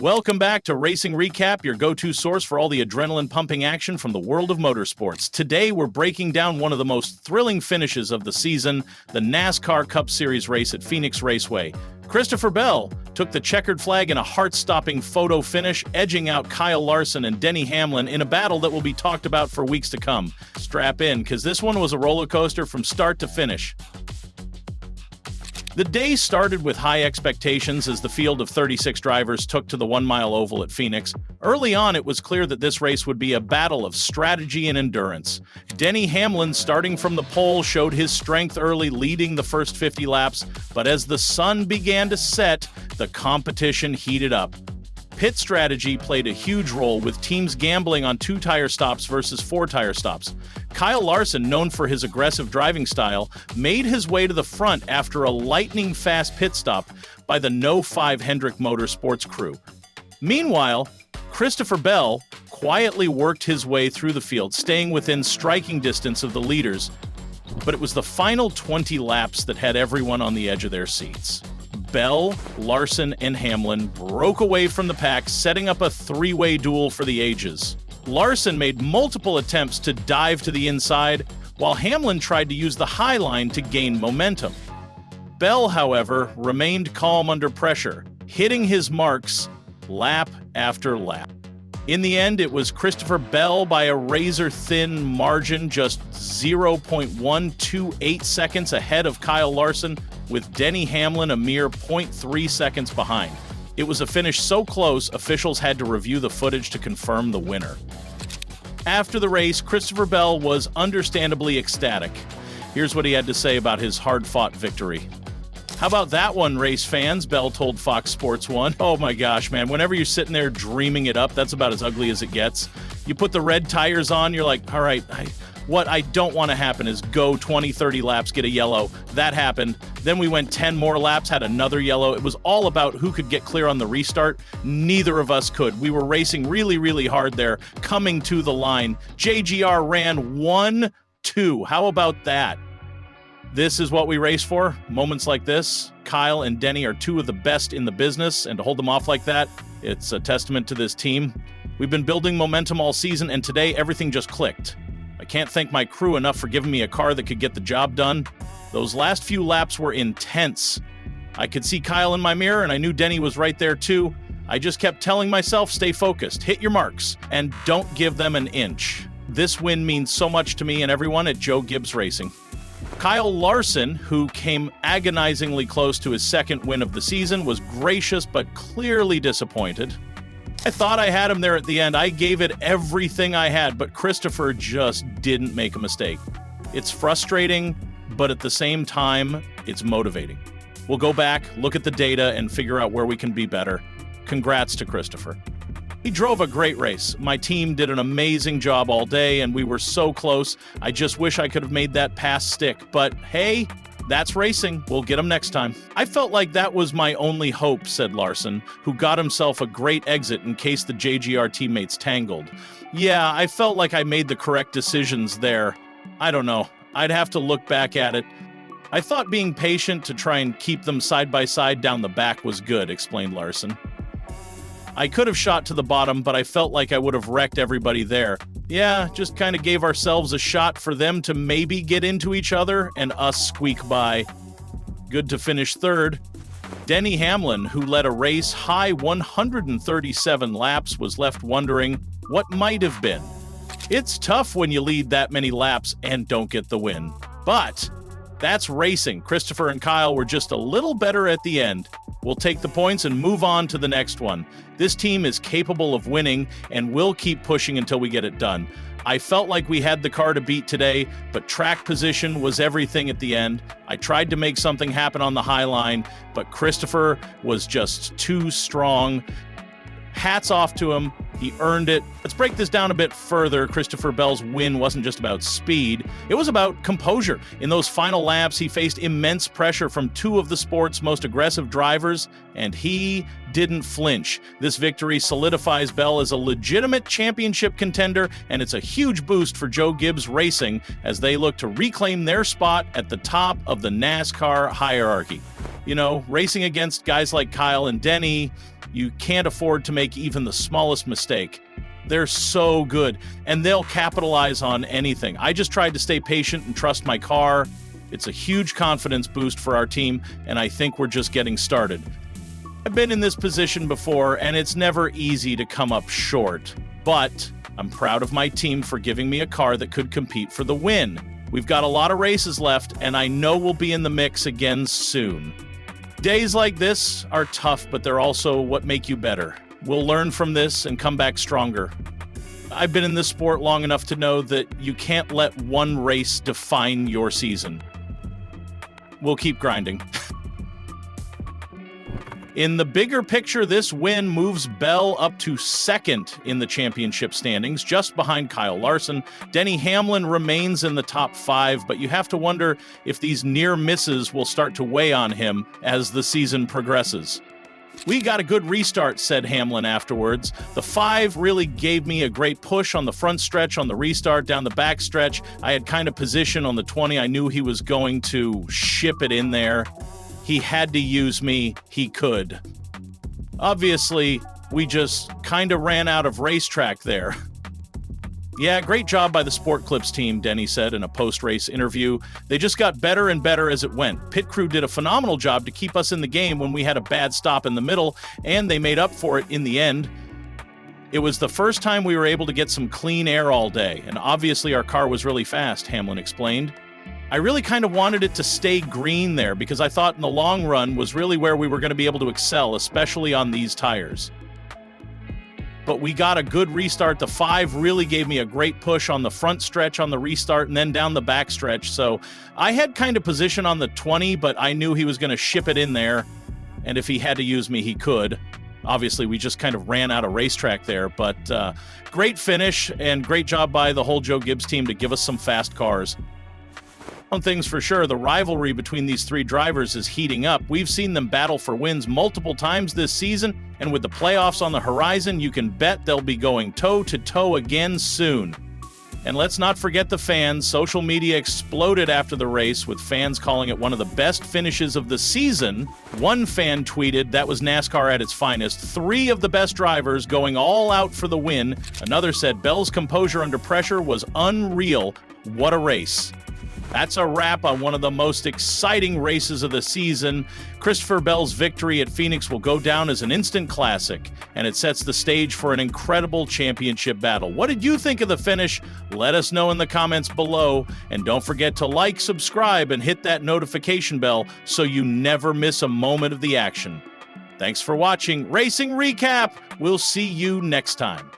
Welcome back to Racing Recap, your go-to source for all the adrenaline-pumping action from the world of motorsports. Today, we're breaking down one of the most thrilling finishes of the season, the NASCAR Cup Series race at Phoenix Raceway. Christopher Bell took the checkered flag in a heart-stopping photo finish, edging out Kyle Larson and Denny Hamlin in a battle that will be talked about for weeks to come. Strap in, because this one was a roller coaster from start to finish. The day started with high expectations as the field of 36 drivers took to the 1-mile oval at Phoenix. Early on, it was clear that this race would be a battle of strategy and endurance. Denny Hamlin, starting from the pole, showed his strength early, leading the first 50 laps, but as the sun began to set, the competition heated up. Pit strategy played a huge role, with teams gambling on 2-tire stops versus 4-tire stops. Kyle Larson, known for his aggressive driving style, made his way to the front after a lightning-fast pit stop by the No. 5 Hendrick Motorsports crew. Meanwhile, Christopher Bell quietly worked his way through the field, staying within striking distance of the leaders, but it was the final 20 laps that had everyone on the edge of their seats. Bell, Larson, and Hamlin broke away from the pack, setting up a three-way duel for the ages. Larson made multiple attempts to dive to the inside, while Hamlin tried to use the high line to gain momentum. Bell, however, remained calm under pressure, hitting his marks lap after lap. In the end, it was Christopher Bell by a razor-thin margin, just 0.128 seconds ahead of Kyle Larson, with Denny Hamlin a mere 0.3 seconds behind. It was a finish so close, officials had to review the footage to confirm the winner. After the race, Christopher Bell was understandably ecstatic. Here's what he had to say about his hard-fought victory. "How about that one, race fans?" Bell told Fox Sports 1. "Oh my gosh, man, whenever you're sitting there dreaming it up, that's about as ugly as it gets. You put the red tires on, you're like, all right, what I don't want to happen is go 20, 30 laps, get a yellow. That happened. Then we went 10 more laps, had another yellow. It was all about who could get clear on the restart. Neither of us could. We were racing really, really hard there, coming to the line. JGR ran 1-2. How about that? This is what we race for. Moments like this. Kyle and Denny are two of the best in the business, and to hold them off like that, it's a testament to this team. We've been building momentum all season, and today everything just clicked. I can't thank my crew enough for giving me a car that could get the job done. Those last few laps were intense. I could see Kyle in my mirror, and I knew Denny was right there too. I just kept telling myself, stay focused, hit your marks, and don't give them an inch. This win means so much to me and everyone at Joe Gibbs Racing." Kyle Larson, who came agonizingly close to his second win of the season, was gracious but clearly disappointed. "I thought I had him there at the end. I gave it everything I had, but Christopher just didn't make a mistake. It's frustrating, but at the same time, it's motivating. We'll go back, look at the data, and figure out where we can be better. Congrats to Christopher. He drove a great race. My team did an amazing job all day, and we were so close. I just wish I could have made that pass stick, but hey, that's racing. We'll get him next time." "I felt like that was my only hope," said Larson, who got himself a great exit in case the JGR teammates tangled. "Yeah, I felt like I made the correct decisions there. I don't know. I'd have to look back at it. I thought being patient to try and keep them side by side down the back was good," explained Larson. "I could have shot to the bottom, but I felt like I would have wrecked everybody there. Yeah, just kind of gave ourselves a shot for them to maybe get into each other and us squeak by. Good to finish third." Denny Hamlin, who led a race high 137 laps, was left wondering what might have been. It's tough when you lead that many laps and don't get the win. But that's racing. Christopher and Kyle were just a little better at the end. We'll take the points and move on to the next one. This team is capable of winning, and we'll keep pushing until we get it done. I felt like we had the car to beat today, but track position was everything at the end. I tried to make something happen on the high line, but Christopher was just too strong. Hats off to him. He earned it. Let's break this down a bit further. Christopher Bell's win wasn't just about speed. It was about composure. In those final laps, he faced immense pressure from two of the sport's most aggressive drivers, and he didn't flinch. This victory solidifies Bell as a legitimate championship contender, and it's a huge boost for Joe Gibbs Racing as they look to reclaim their spot at the top of the NASCAR hierarchy. Racing against guys like Kyle and Denny, you can't afford to make even the smallest mistake. They're so good, and they'll capitalize on anything. I just tried to stay patient and trust my car. It's a huge confidence boost for our team, and I think we're just getting started. I've been in this position before, and it's never easy to come up short, but I'm proud of my team for giving me a car that could compete for the win. We've got a lot of races left, and I know we'll be in the mix again soon. Days like this are tough, but they're also what make you better. We'll learn from this and come back stronger. I've been in this sport long enough to know that you can't let one race define your season. We'll keep grinding. In the bigger picture, this win moves Bell up to second in the championship standings, just behind Kyle Larson. Denny Hamlin remains in the top 5, but you have to wonder if these near misses will start to weigh on him as the season progresses. "We got a good restart," said Hamlin afterwards. "The 5 really gave me a great push on the front stretch on the restart. Down the back stretch, I had kind of position on the 20. I knew he was going to ship it in there. He had to use me. He could. Obviously, we just kind of ran out of racetrack there." "Yeah, great job by the Sport Clips team," Denny said in a post-race interview. "They just got better and better as it went. Pit crew did a phenomenal job to keep us in the game when we had a bad stop in the middle, and they made up for it in the end. It was the first time we were able to get some clean air all day, and obviously our car was really fast," Hamlin explained. "I really kind of wanted it to stay green there because I thought in the long run was really where we were going to be able to excel, especially on these tires. But we got a good restart. The 5 really gave me a great push on the front stretch on the restart and then down the back stretch. So I had kind of position on the 20, but I knew he was going to ship it in there. And if he had to use me, he could. Obviously, we just kind of ran out of racetrack there. But great finish and great job by the whole Joe Gibbs team to give us some fast cars. One thing's for sure, the rivalry between these 3 drivers is heating up. We've seen them battle for wins multiple times this season, and with the playoffs on the horizon, you can bet they'll be going toe-to-toe again soon. And let's not forget the fans. Social media exploded after the race, with fans calling it one of the best finishes of the season. One fan tweeted, "That was NASCAR at its finest. 3 of the best drivers going all out for the win." Another said, "Bell's composure under pressure was unreal. What a race." That's a wrap on one of the most exciting races of the season. Christopher Bell's victory at Phoenix will go down as an instant classic, and it sets the stage for an incredible championship battle. What did you think of the finish? Let us know in the comments below, and don't forget to like, subscribe, and hit that notification bell so you never miss a moment of the action. Thanks for watching Racing Recap. We'll see you next time.